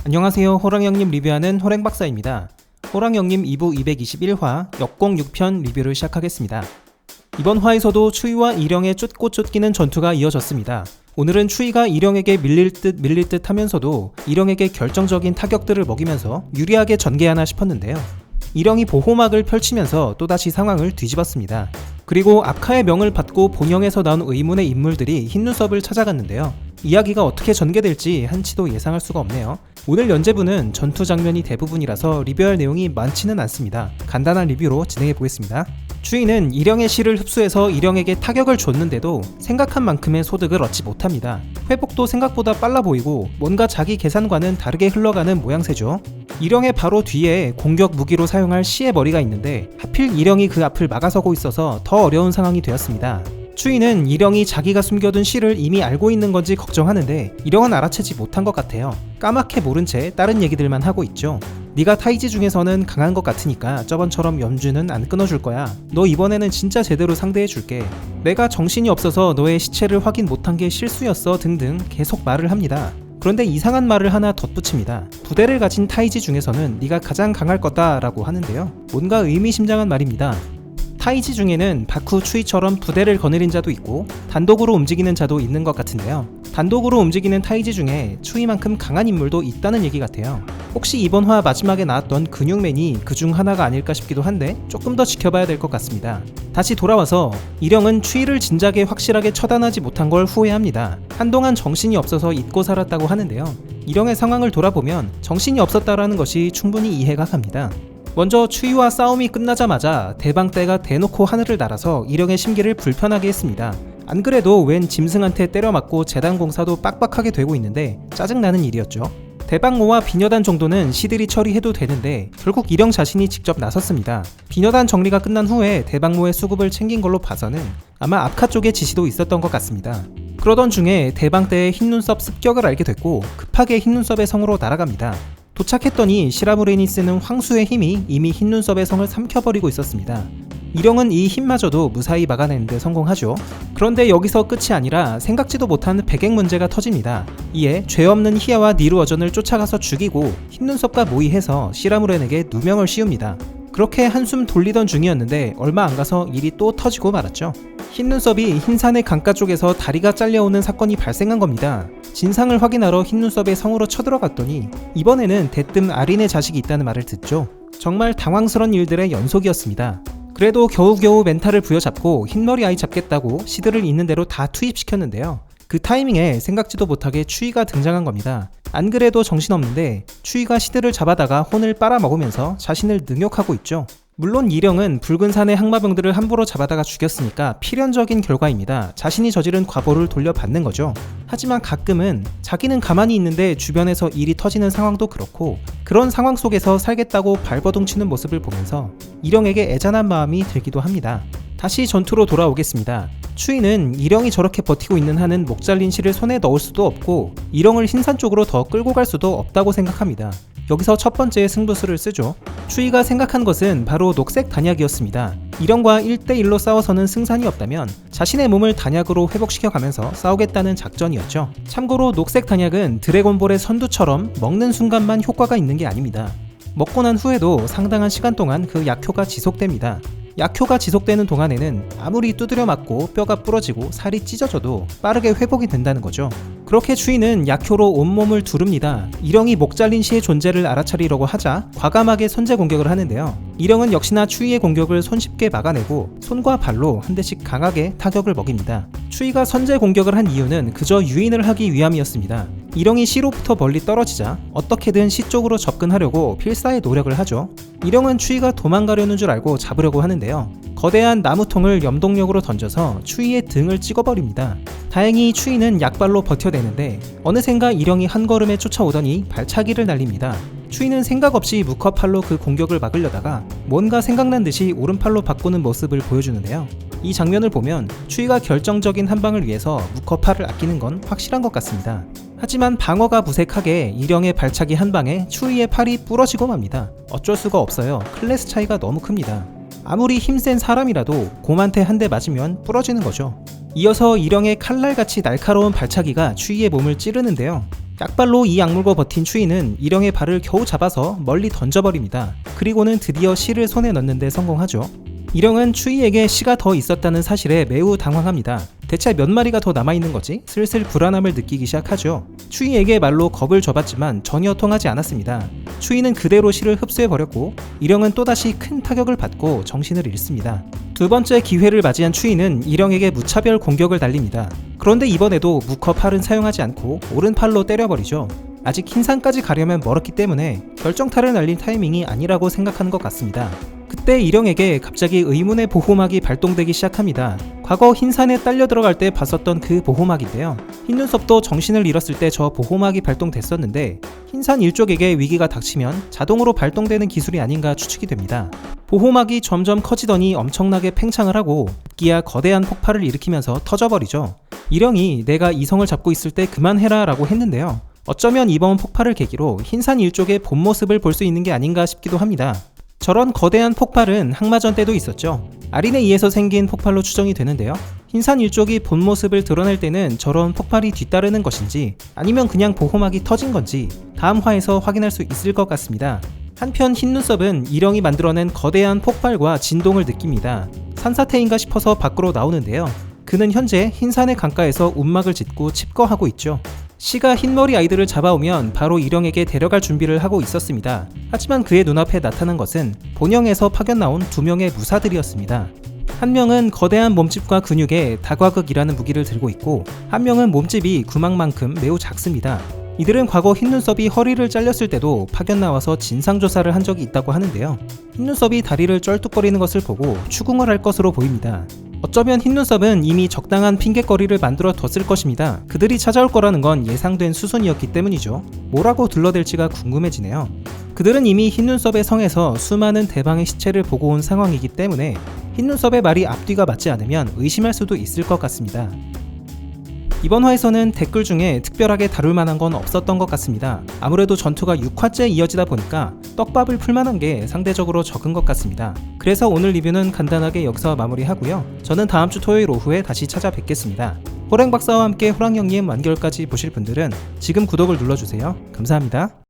안녕하세요. 호랑이형님 리뷰하는 호랭박사입니다. 호랑이형님 2부 221화 역공 6편 리뷰를 시작하겠습니다. 이번 화에서도 추위와 일영의 쫓고 쫓기는 전투가 이어졌습니다. 오늘은 추위가 일영에게 밀릴 듯 하면서도 일영에게 결정적인 타격들을 먹이면서 유리하게 전개하나 싶었는데요. 일영이 보호막을 펼치면서 또다시 상황을 뒤집었습니다. 그리고 아카의 명을 받고 본영에서 나온 의문의 인물들이 흰눈썹을 찾아갔는데요. 이야기가 어떻게 전개될지 한치도 예상할 수가 없네요. 오늘 연재부는 전투 장면이 대부분이라서 리뷰할 내용이 많지는 않습니다. 간단한 리뷰로 진행해보겠습니다. 추위는 일영의 시를 흡수해서 일영에게 타격을 줬는데도 생각한 만큼의 소득을 얻지 못합니다. 회복도 생각보다 빨라 보이고 뭔가 자기 계산과는 다르게 흘러가는 모양새죠. 일영의 바로 뒤에 공격 무기로 사용할 시의 머리가 있는데 하필 일영이 그 앞을 막아서고 있어서 더 어려운 상황이 되었습니다. 추위는 일영이 자기가 숨겨둔 시를 이미 알고 있는 건지 걱정하는데 일영은 알아채지 못한 것 같아요. 까맣게 모른 채 다른 얘기들만 하고 있죠. 네가 타이지 중에서는 강한 것 같으니까 저번처럼 염주는 안 끊어줄 거야. 너 이번에는 진짜 제대로 상대해줄게. 내가 정신이 없어서 너의 시체를 확인 못한 게 실수였어 등등 계속 말을 합니다. 그런데 이상한 말을 하나 덧붙입니다. 부대를 가진 타이지 중에서는 네가 가장 강할 거다 라고 하는데요. 뭔가 의미심장한 말입니다. 타이지 중에는 바쿠 추이처럼 부대를 거느린 자도 있고 단독으로 움직이는 자도 있는 것 같은데요. 단독으로 움직이는 타이지 중에 추이만큼 강한 인물도 있다는 얘기 같아요. 혹시 이번 화 마지막에 나왔던 근육맨이 그중 하나가 아닐까 싶기도 한데 조금 더 지켜봐야 될 것 같습니다. 다시 돌아와서 일영은 추이를 진작에 확실하게 처단하지 못한 걸 후회합니다. 한동안 정신이 없어서 잊고 살았다고 하는데요. 일영의 상황을 돌아보면 정신이 없었다라는 것이 충분히 이해가 갑니다. 먼저 추위와 싸움이 끝나자마자 대방떼가 대놓고 하늘을 날아서 일영의 심기를 불편하게 했습니다. 안 그래도 웬 짐승한테 때려맞고 재단 공사도 빡빡하게 되고 있는데 짜증나는 일이었죠. 대방모와 비녀단 정도는 시들이 처리해도 되는데 결국 일영 자신이 직접 나섰습니다. 비녀단 정리가 끝난 후에 대방모의 수급을 챙긴 걸로 봐서는 아마 아카 쪽의 지시도 있었던 것 같습니다. 그러던 중에 대방떼의 흰눈썹 습격을 알게 됐고 급하게 흰눈썹의 성으로 날아갑니다. 도착했더니 시라브레니 쓰는 황수의 힘이 이미 흰눈썹의 성을 삼켜버리고 있었습니다. 일영은 이 힘마저도 무사히 막아내는데 성공하죠. 그런데 여기서 끝이 아니라 생각지도 못한 배객 문제가 터집니다. 이에 죄 없는 히야와 니루어전을 쫓아가서 죽이고 흰눈썹과 모의해서 시라브렌에게 누명을 씌웁니다. 그렇게 한숨 돌리던 중이었는데 얼마 안 가서 일이 또 터지고 말았죠. 흰눈썹이 흰산의 강가 쪽에서 다리가 잘려오는 사건이 발생한 겁니다. 진상을 확인하러 흰눈썹의 성으로 쳐들어갔더니 이번에는 대뜸 아린의 자식이 있다는 말을 듣죠. 정말 당황스러운 일들의 연속이었습니다. 그래도 겨우겨우 멘탈을 부여잡고 흰머리 아이 잡겠다고 시드를 있는 대로 다 투입시켰는데요. 그 타이밍에 생각지도 못하게 추위가 등장한 겁니다. 안 그래도 정신없는데 추위가 시드를 잡아다가 혼을 빨아먹으면서 자신을 능욕하고 있죠. 물론 일영은 붉은 산의 항마병들을 함부로 잡아다가 죽였으니까 필연적인 결과입니다. 자신이 저지른 과보를 돌려받는 거죠. 하지만 가끔은 자기는 가만히 있는데 주변에서 일이 터지는 상황도 그렇고 그런 상황 속에서 살겠다고 발버둥치는 모습을 보면서 일영에게 애잔한 마음이 들기도 합니다. 다시 전투로 돌아오겠습니다. 추이는 일영이 저렇게 버티고 있는 한은 목 잘린 실을 손에 넣을 수도 없고 일영을 흰산 쪽으로 더 끌고 갈 수도 없다고 생각합니다. 여기서 첫 번째 승부수를 쓰죠. 추이가 생각한 것은 바로 녹색 단약이었습니다. 일영과 1대1로 싸워서는 승산이 없다면 자신의 몸을 단약으로 회복시켜가면서 싸우겠다는 작전이었죠. 참고로 녹색 단약은 드래곤볼의 선두처럼 먹는 순간만 효과가 있는 게 아닙니다. 먹고 난 후에도 상당한 시간 동안 그 약효가 지속됩니다. 약효가 지속되는 동안에는 아무리 두드려 맞고 뼈가 부러지고 살이 찢어져도 빠르게 회복이 된다는 거죠. 그렇게 추이는 약효로 온몸을 두릅니다. 일영이 목 잘린 시의 존재를 알아차리려고 하자 과감하게 선제 공격을 하는데요. 일영은 역시나 추이의 공격을 손쉽게 막아내고 손과 발로 한 대씩 강하게 타격을 먹입니다. 추이가 선제 공격을 한 이유는 그저 유인을 하기 위함이었습니다. 일영이 시로부터 멀리 떨어지자 어떻게든 시 쪽으로 접근하려고 필사의 노력을 하죠. 일영은 추이가 도망가려는 줄 알고 잡으려고 하는데요. 거대한 나무통을 염동력으로 던져서 추이의 등을 찍어버립니다. 다행히 추이는 약발로 버텨내는데 어느샌가 일영이 한 걸음에 쫓아오더니 발차기를 날립니다. 추이는 생각 없이 무커팔로 그 공격을 막으려다가 뭔가 생각난 듯이 오른팔로 바꾸는 모습을 보여주는데요. 이 장면을 보면 추이가 결정적인 한 방을 위해서 무커팔을 아끼는 건 확실한 것 같습니다. 하지만 방어가 무색하게 일영의 발차기 한 방에 추이의 팔이 부러지고 맙니다. 어쩔 수가 없어요. 클래스 차이가 너무 큽니다. 아무리 힘센 사람이라도 곰한테 한 대 맞으면 부러지는 거죠. 이어서 일영의 칼날같이 날카로운 발차기가 추이의 몸을 찌르는데요. 약발로 이 악물고 버틴 추이는 일영의 발을 겨우 잡아서 멀리 던져버립니다. 그리고는 드디어 실을 손에 넣는데 성공하죠. 일영은 추이에게 씨가 더 있었다는 사실에 매우 당황합니다. 대체 몇 마리가 더 남아있는 거지? 슬슬 불안함을 느끼기 시작하죠. 추이에게 말로 겁을 줘봤지만 전혀 통하지 않았습니다. 추이는 그대로 실을 흡수해버렸고 일영은 또다시 큰 타격을 받고 정신을 잃습니다. 두 번째 기회를 맞이한 추이는 일영에게 무차별 공격을 날립니다. 그런데 이번에도 무커팔은 사용하지 않고 오른팔로 때려버리죠. 아직 흰산까지 가려면 멀었기 때문에 결정타를 날린 타이밍이 아니라고 생각하는 것 같습니다. 그때 일영에게 갑자기 의문의 보호막이 발동되기 시작합니다. 과거 흰산에 딸려 들어갈 때 봤었던 그 보호막인데요. 흰눈썹도 정신을 잃었을 때 저 보호막이 발동됐었는데 흰산 일족에게 위기가 닥치면 자동으로 발동되는 기술이 아닌가 추측이 됩니다. 보호막이 점점 커지더니 엄청나게 팽창을 하고 급기야 거대한 폭발을 일으키면서 터져버리죠. 일영이 내가 이성을 잡고 있을 때 그만해라 라고 했는데요. 어쩌면 이번 폭발을 계기로 흰산 일족의 본 모습을 볼 수 있는 게 아닌가 싶기도 합니다. 저런 거대한 폭발은 항마전 때도 있었죠. 아린에 의해서 생긴 폭발로 추정이 되는데요. 흰산 일족이 본 모습을 드러낼 때는 저런 폭발이 뒤따르는 것인지 아니면 그냥 보호막이 터진 건지 다음 화에서 확인할 수 있을 것 같습니다. 한편 흰눈썹은 일영이 만들어낸 거대한 폭발과 진동을 느낍니다. 산사태인가 싶어서 밖으로 나오는데요. 그는 현재 흰산의 강가에서 움막을 짓고 칩거하고 있죠. 씨가 흰머리 아이들을 잡아오면 바로 일영에게 데려갈 준비를 하고 있었습니다. 하지만 그의 눈앞에 나타난 것은 본영에서 파견 나온 두 명의 무사들이었습니다. 한 명은 거대한 몸집과 근육에 다과극이라는 무기를 들고 있고 한 명은 몸집이 구망만큼 매우 작습니다. 이들은 과거 흰눈썹이 허리를 잘렸을 때도 파견 나와서 진상조사를 한 적이 있다고 하는데요. 흰눈썹이 다리를 쩔뚝거리는 것을 보고 추궁을 할 것으로 보입니다. 어쩌면 흰눈썹은 이미 적당한 핑곗거리를 만들어 뒀을 것입니다. 그들이 찾아올 거라는 건 예상된 수순이었기 때문이죠. 뭐라고 둘러댈지가 궁금해지네요. 그들은 이미 흰눈썹의 성에서 수많은 대방의 시체를 보고 온 상황이기 때문에 흰눈썹의 말이 앞뒤가 맞지 않으면 의심할 수도 있을 것 같습니다. 이번 화에서는 댓글 중에 특별하게 다룰 만한 건 없었던 것 같습니다. 아무래도 전투가 6화째 이어지다 보니까 떡밥을 풀만한 게 상대적으로 적은 것 같습니다. 그래서 오늘 리뷰는 간단하게 여기서 마무리하고요. 저는 다음 주 토요일 오후에 다시 찾아뵙겠습니다. 호랭박사와 함께 호랑형님 완결까지 보실 분들은 지금 구독을 눌러주세요. 감사합니다.